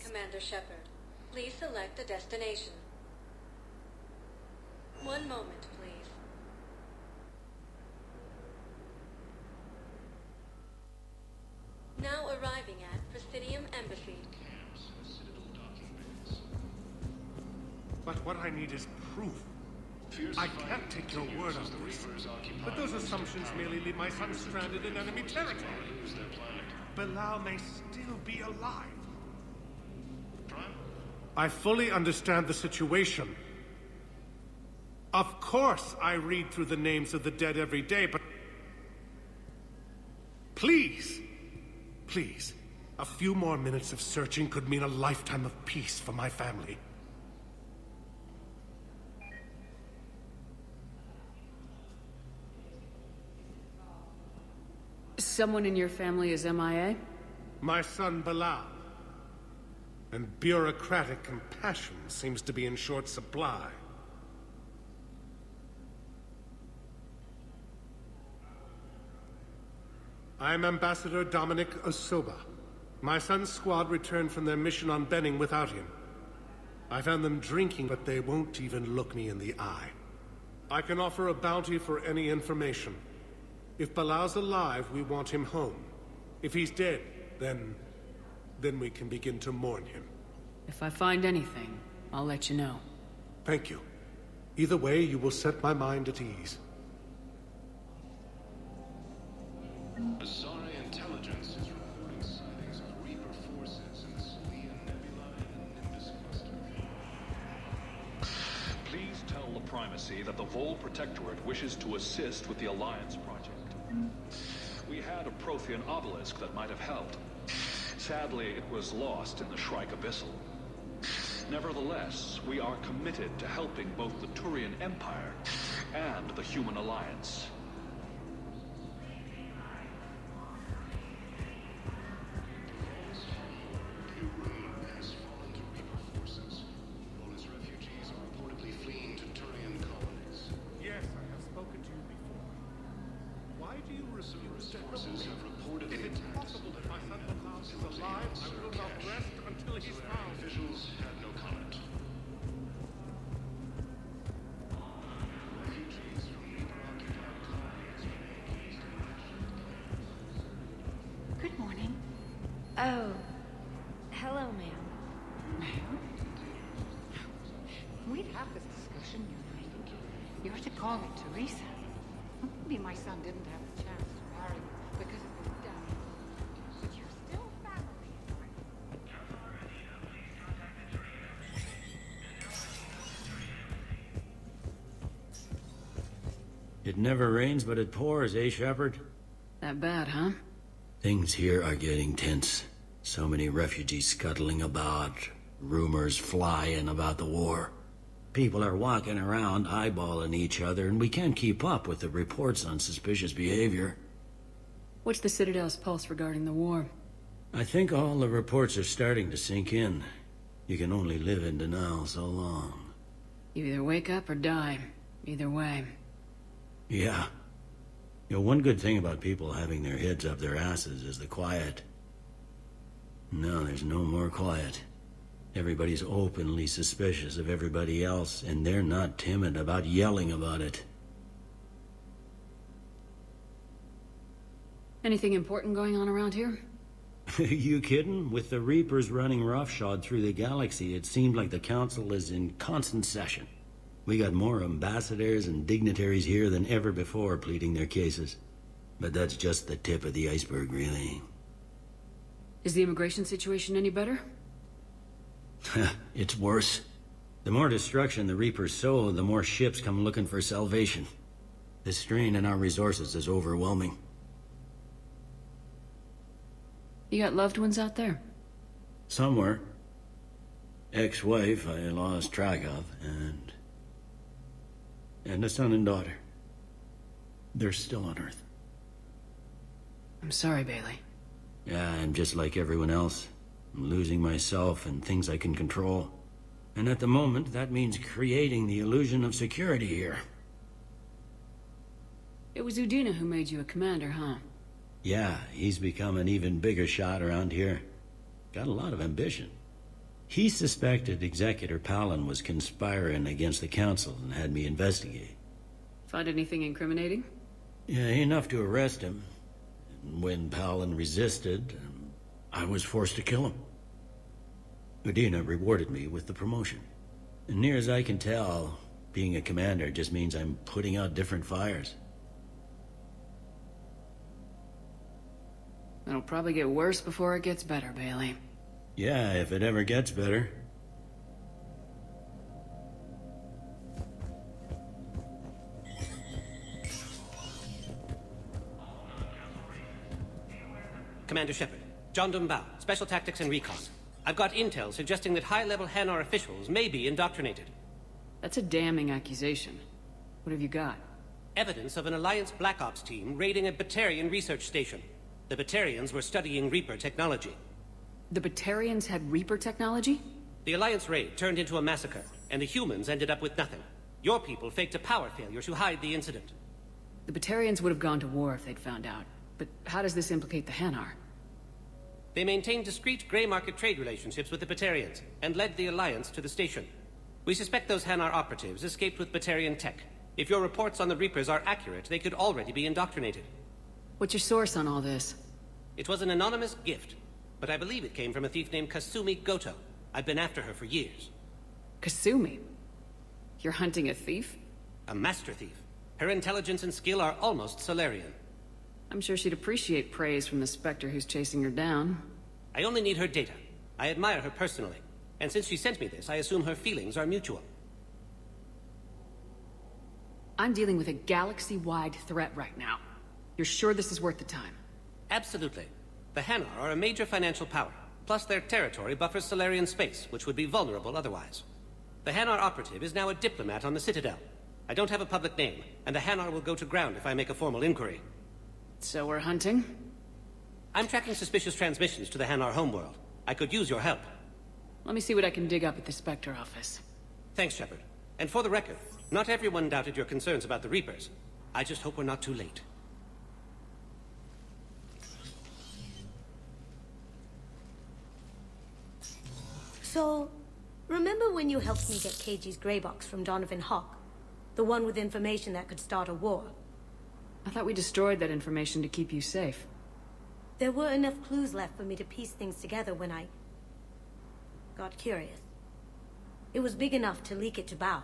Commander Shepard. Please select a destination. One moment, please. Now arriving at Presidium Embassy. But what I need is proof. I can't take your word on this. But those assumptions merely leave my son stranded in enemy territory. Bilal may still be alive. I fully understand the situation. Of course I read through the names of the dead every day, but... Please! Please. A few more minutes of searching could mean a lifetime of peace for my family. Someone in your family is MIA? My son Bilal. And bureaucratic compassion seems to be in short supply. I'm Ambassador Dominic Osoba. My son's squad returned from their mission on Benning without him. I found them drinking, but they won't even look me in the eye. I can offer a bounty for any information. If Bilal's alive, we want him home. If he's dead, then we can begin to mourn him. If I find anything, I'll let you know. Thank you. Either way, you will set my mind at ease. Asari intelligence is reporting sightings of Reaper forces in the Selene Nebula and Nimbus cluster. Please tell the Primacy that the Vol Protectorate wishes to assist with the Alliance project. We had a Prothean obelisk that might have helped. Sadly, it was lost in the Shrike Abyssal. Nevertheless, we are committed to helping both the Turian Empire and the Human Alliance. Has fallen to Reaper forces. All its refugees are reportedly fleeing to Turian colonies. Yes, I have spoken to you before. Why do you refuse to help Forces me? have reportedly If it's possible that my son Bilal is alive, I will not rest until he's found. Officials had no comment. Refugees from Reaper-occupied colonies remain east of the Good morning. Oh, hello, ma'am. Ma'am? We'd have this discussion, you and I. You're to call me Teresa. Maybe my son didn't have a chance to marry you because of his death. But you're still family. It never rains, but it pours, eh, Shepard? That bad, huh? Things here are getting tense. So many refugees scuttling about, rumors flying about the war. People are walking around eyeballing each other, and we can't keep up with the reports on suspicious behavior. What's the Citadel's pulse regarding the war? I think all the reports are starting to sink in. You can only live in denial so long. You either wake up or die. Either way. Yeah. You know, one good thing about people having their heads up their asses is the quiet. No, there's no more quiet. Everybody's openly suspicious of everybody else, and they're not timid about yelling about it. Anything important going on around here? You kidding? With the Reapers running roughshod through the galaxy, it seemed like the Council is in constant session. We got more ambassadors and dignitaries here than ever before pleading their cases. But that's just the tip of the iceberg, really. Is the immigration situation any better? It's worse. The more destruction the Reapers sow, the more ships come looking for salvation. The strain on our resources is overwhelming. You got loved ones out there? Somewhere. Ex-wife I lost track of, and a son and daughter. They're still on Earth. I'm sorry, Bailey. Yeah, I'm just like everyone else. I'm losing myself and things I can control. And at the moment, that means creating the illusion of security here. It was Udina who made you a commander, huh? Yeah, he's become an even bigger shot around here. Got a lot of ambition. He suspected Executor Palin was conspiring against the Council and had me investigate. Find anything incriminating? Yeah, enough to arrest him. And when Palin resisted, I was forced to kill him. Udina rewarded me with the promotion. And near as I can tell, being a commander just means I'm putting out different fires. It'll probably get worse before it gets better, Bailey. Yeah, if it ever gets better. Commander Shepard, John Dumbao, Special Tactics and Recon. I've got intel suggesting that high-level Hanar officials may be indoctrinated. That's a damning accusation. What have you got? Evidence of an Alliance Black Ops team raiding a Batarian research station. The Batarians were studying Reaper technology. The Batarians had Reaper technology? The Alliance raid turned into a massacre, and the humans ended up with nothing. Your people faked a power failure to hide the incident. The Batarians would have gone to war if they'd found out. But how does this implicate the Hanar? They maintained discreet gray market trade relationships with the Batarians, and led the Alliance to the station. We suspect those Hanar operatives escaped with Batarian tech. If your reports on the Reapers are accurate, they could already be indoctrinated. What's your source on all this? It was an anonymous gift, but I believe it came from a thief named Kasumi Goto. I've been after her for years. Kasumi? You're hunting a thief? A master thief. Her intelligence and skill are almost Solarian. I'm sure she'd appreciate praise from the Spectre who's chasing her down. I only need her data. I admire her personally. And since she sent me this, I assume her feelings are mutual. I'm dealing with a galaxy-wide threat right now. You're sure this is worth the time? Absolutely. The Hanar are a major financial power. Plus their territory buffers Solarian space, which would be vulnerable otherwise. The Hanar operative is now a diplomat on the Citadel. I don't have a public name, and the Hanar will go to ground if I make a formal inquiry. So we're hunting? I'm tracking suspicious transmissions to the Hanar homeworld. I could use your help. Let me see what I can dig up at the Spectre office. Thanks, Shepard. And for the record, not everyone doubted your concerns about the Reapers. I just hope we're not too late. So, remember when you helped me get KG's grey box from Donovan Hawk? The one with information that could start a war? I thought we destroyed that information to keep you safe. There were enough clues left for me to piece things together when I got curious. It was big enough to leak it to Bao.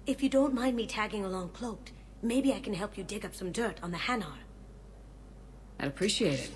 If you don't mind me tagging along cloaked, maybe I can help you dig up some dirt on the Hanar. I'd appreciate it.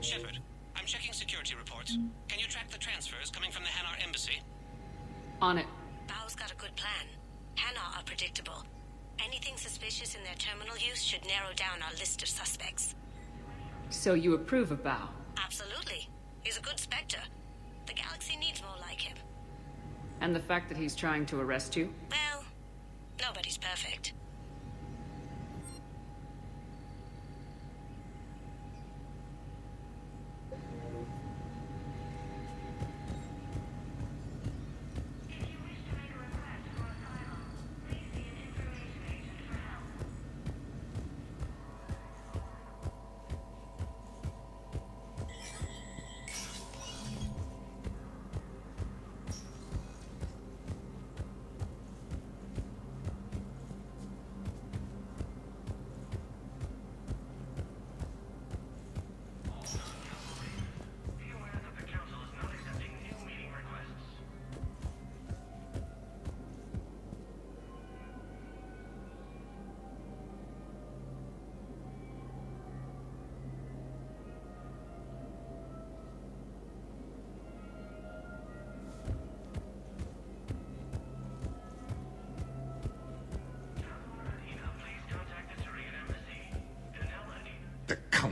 Shepard, I'm checking security reports. Can you track the transfers coming from the Hanar embassy? On it. Bao's got a good plan. Hanar are predictable. Anything suspicious in their terminal use should narrow down our list of suspects. So you approve of Bao? Absolutely. He's a good Spectre. The galaxy needs more like him. And the fact that he's trying to arrest you? Well, nobody's perfect.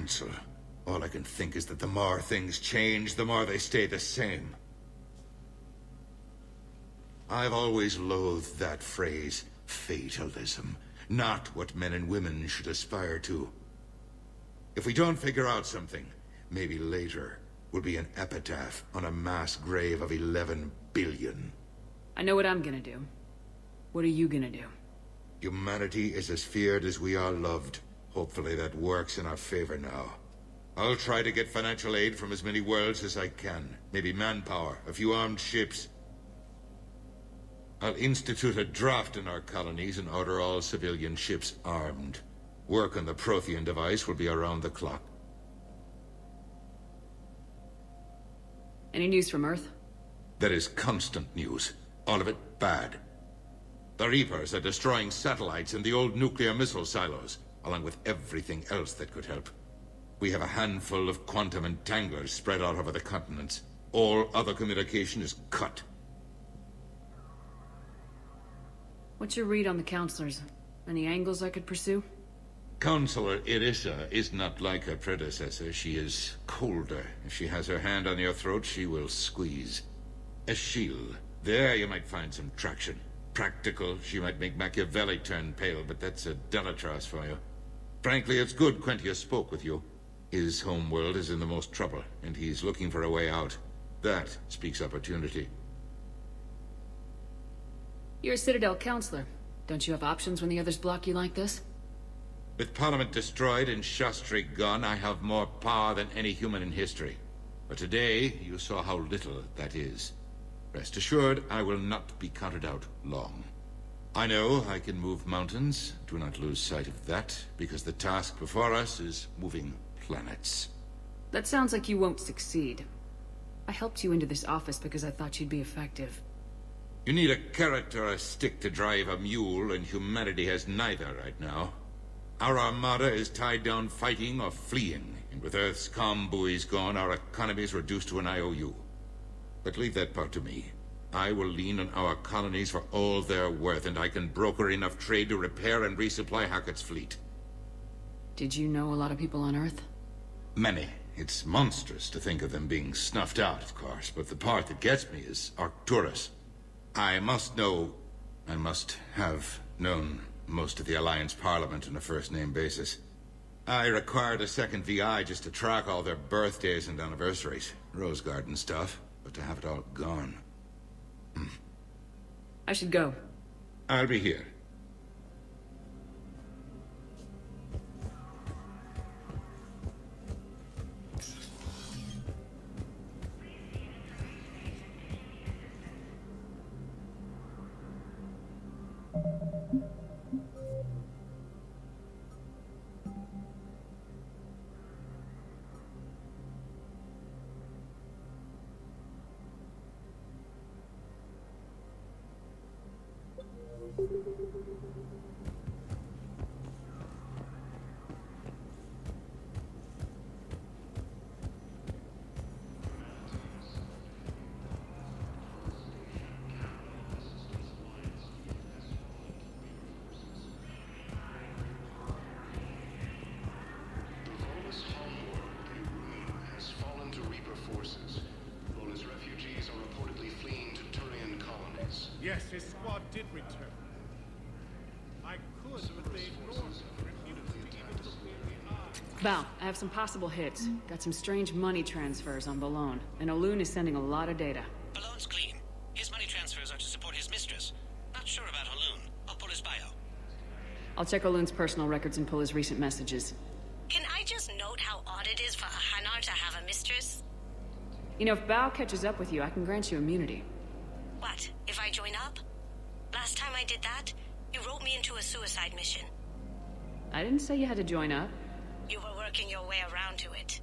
Council. All I can think is that the more things change, the more they stay the same. I've always loathed that phrase, fatalism. Not what men and women should aspire to. If we don't figure out something, maybe later will be an epitaph on a mass grave of 11 billion. I know what I'm gonna do. What are you gonna do? Humanity is as feared as we are loved. Hopefully that works in our favor now. I'll try to get financial aid from as many worlds as I can. Maybe manpower, a few armed ships. I'll institute a draft in our colonies and order all civilian ships armed. Work on the Prothean device will be around the clock. Any news from Earth? There is constant news. All of it bad. The Reapers are destroying satellites and the old nuclear missile silos, along with everything else that could help. We have a handful of quantum entanglers spread out over the continents. All other communication is cut. What's your read on the counselors? Any angles I could pursue? Counselor Irissa is not like her predecessor. She is colder. If she has her hand on your throat, she will squeeze. Eschil, there you might find some traction. Practical, she might make Machiavelli turn pale, but that's a Delatras for you. Frankly, it's good Quentius spoke with you. His homeworld is in the most trouble, and he's looking for a way out. That speaks opportunity. You're a Citadel counselor. Don't you have options when the others block you like this? With Parliament destroyed and Shastri gone, I have more power than any human in history. But today, you saw how little that is. Rest assured, I will not be counted out long. I know I can move mountains. Do not lose sight of that, because the task before us is moving planets. That sounds like you won't succeed. I helped you into this office because I thought you'd be effective. You need a carrot or a stick to drive a mule, and humanity has neither right now. Our armada is tied down fighting or fleeing, and with Earth's comm buoys gone, our economy is reduced to an IOU. But leave that part to me. I will lean on our colonies for all they're worth, and I can broker enough trade to repair and resupply Hackett's fleet. Did you know a lot of people on Earth? Many. It's monstrous to think of them being snuffed out, of course, but the part that gets me is Arcturus. I must know, and must have known, most of the Alliance Parliament on a first-name basis. I required a second VI just to track all their birthdays and anniversaries. Rose Garden stuff, but to have it all gone. I should go. I'll be here. Yes, his squad did return. I could, but they ignored him, refused to even look me in the eye. Val, I have some possible hits. Got some strange money transfers on Balone, and Olun is sending a lot of data. Balone's clean. His money transfers are to support his mistress. Not sure about Olun. I'll pull his bio. I'll check Olun's personal records and pull his recent messages. Can I just note how odd it is for a Hanar to have a mistress? You know, if Bao catches up with you, I can grant you immunity. What, if I join up? Last time I did that, you wrote me into a suicide mission. I didn't say you had to join up. You were working your way around to it.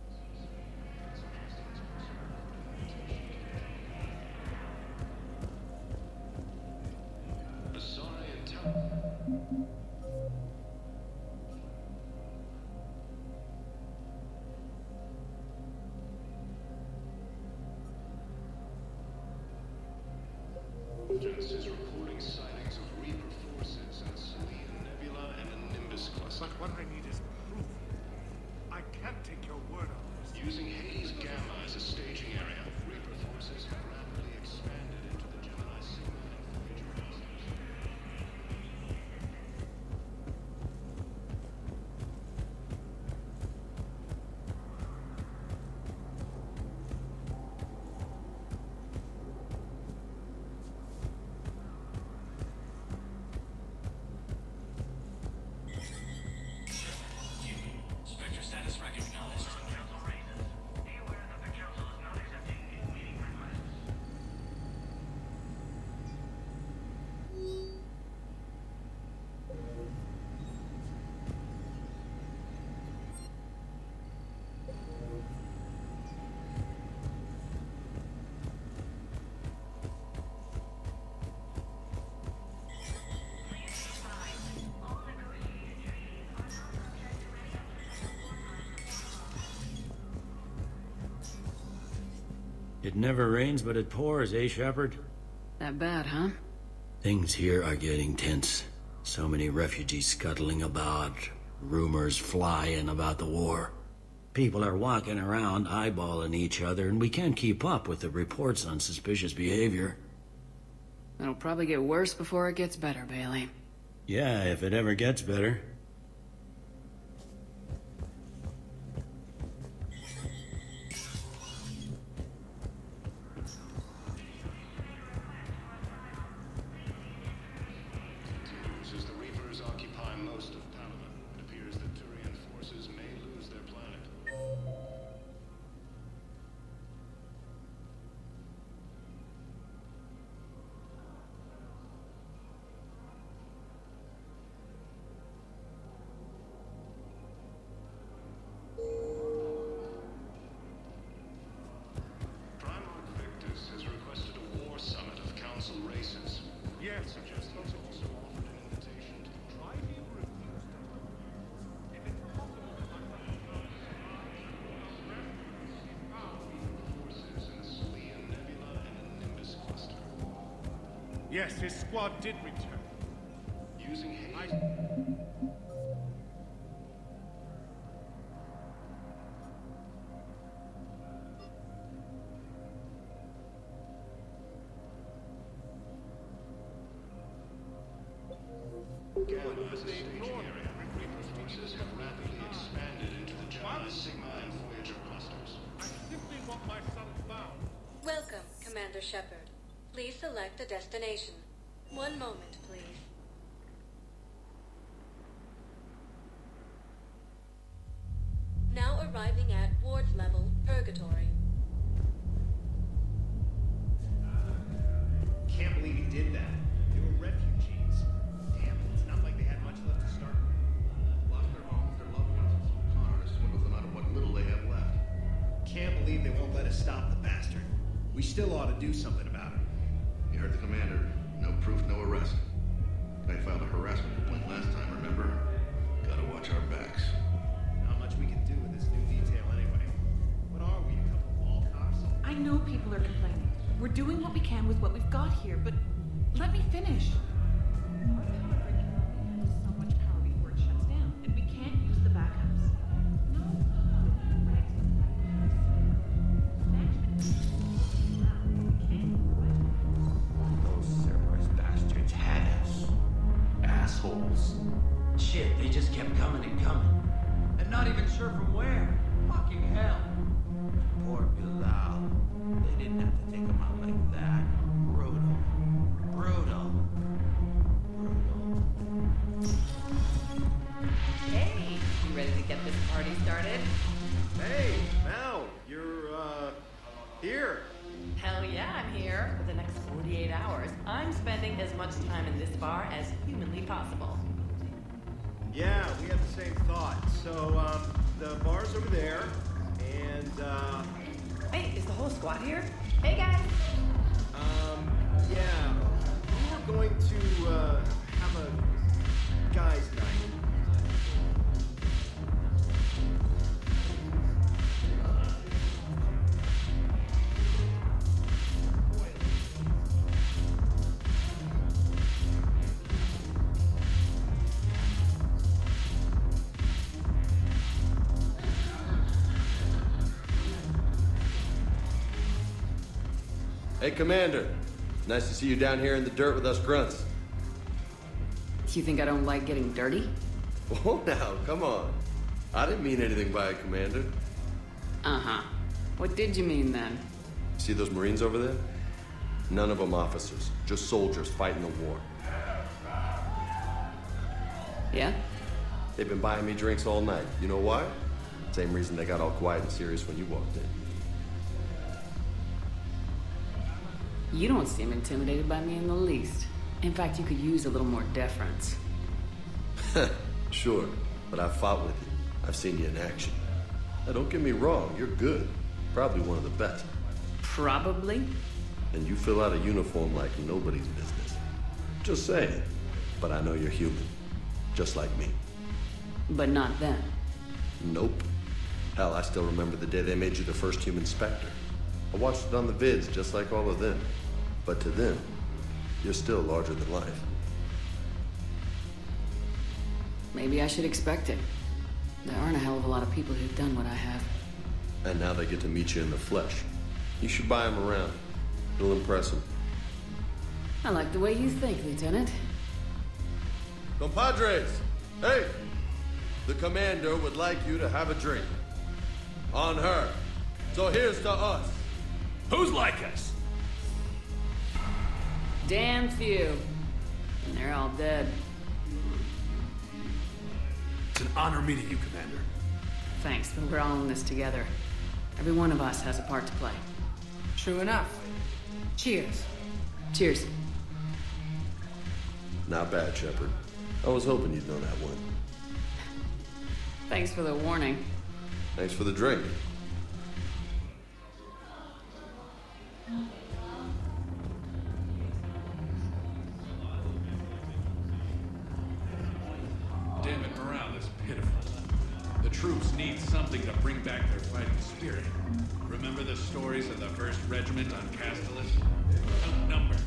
Intelligence is reporting sightings of Reaper forces at Selene Nebula and the Nimbus cluster. But what I need is proof. I can't take It never rains, but it pours, eh, Shepard? That bad, huh? Things here are getting tense. So many refugees scuttling about, rumors flying about the war. People are walking around eyeballing each other, and we can't keep up with the reports on suspicious behavior. It'll probably get worse before it gets better, Bailey. Yeah, if it ever gets better. As the Reapers occupy most of Panama, it appears that Turian forces may lose their planet. Primarch Victus has requested a war summit of Council races. Yes. Suggests he's also offered an invitation to try to refuse to come. If it's possible, forces in the Selenium Nebula and the Nimbus cluster. Yes, his squad did return. Using haze. Gamma is a staging area. Reaper forces have rapidly expanded into the Gemini, Sigma, and Voyager clusters. I simply want my son found. Welcome, Commander Shepard. Please select a destination. One moment, please. Now arriving at Ward's level, Purgatory. Can't believe he did that. They were refugees. Damn, it's not like they had much left to start with. Lost their homes, their loved ones. Con artists swindled them out of what little they have left. Can't believe they won't let us stop the bastard. We still ought to do something about it. You heard the commander. No proof, no arrest. Guy filed a harassment complaint last time, remember? Gotta watch our backs. Not much we can do with this new detail anyway. What are we, a couple of mall cops? I know people are complaining. We're doing what we can with what we've got here, but let me finish. Our power grid can only handle so much power before it shuts down, and we can't use the backups. No. Those Cerberus bastards had us. Assholes. Shit, they just kept coming and coming. And not even sure from where. Fucking hell. Poor Bilal. They didn't have to take him out like that. Brutal. Brutal. Brutal. Hey, you ready to get this party started? Hey, Mal, you're, here. Hell yeah, I'm here. For the next 48 hours, I'm spending as much time in this bar as humanly possible. Yeah, we had the same thought. So, the bar's over there, and, Wait, is the whole squad here? Hey, guys! yeah. We were going to, have a guys' night. Hey, Commander. Nice to see you down here in the dirt with us grunts. Do you think I don't like getting dirty? Oh, now, come on. I didn't mean anything by it, Commander. Uh-huh. What did you mean then? See those Marines over there? None of them officers, just soldiers fighting the war. Yeah? They've been buying me drinks all night. You know why? Same reason they got all quiet and serious when you walked in. You don't seem intimidated by me in the least. In fact, you could use a little more deference. Sure, but I've fought with you. I've seen you in action. Now, don't get me wrong, you're good. Probably one of the best. Probably? And you fill out a uniform like nobody's business. Just saying. But I know you're human. Just like me. But not then. Nope. Hell, I still remember the day they made you the first human Spectre. I watched it on the vids just like all of them. But to them, you're still larger than life. Maybe I should expect it. There aren't a hell of a lot of people who've done what I have. And now they get to meet you in the flesh. You should buy them around. It'll impress them. I like the way you think, Lieutenant. Compadres! Hey! The commander would like you to have a drink. On her. So here's to us. Who's like us? Damn few. And they're all dead. It's an honor meeting you, Commander. Thanks, but we're all in this together. Every one of us has a part to play. True enough. Cheers. Cheers. Not bad, Shepard. I was hoping you'd know that one. Thanks for the warning. Thanks for the drink. Damn it, morale is pitiful. The troops need something to bring back their fighting spirit. Remember the stories of the 1st Regiment on Castellus? Outnumbered,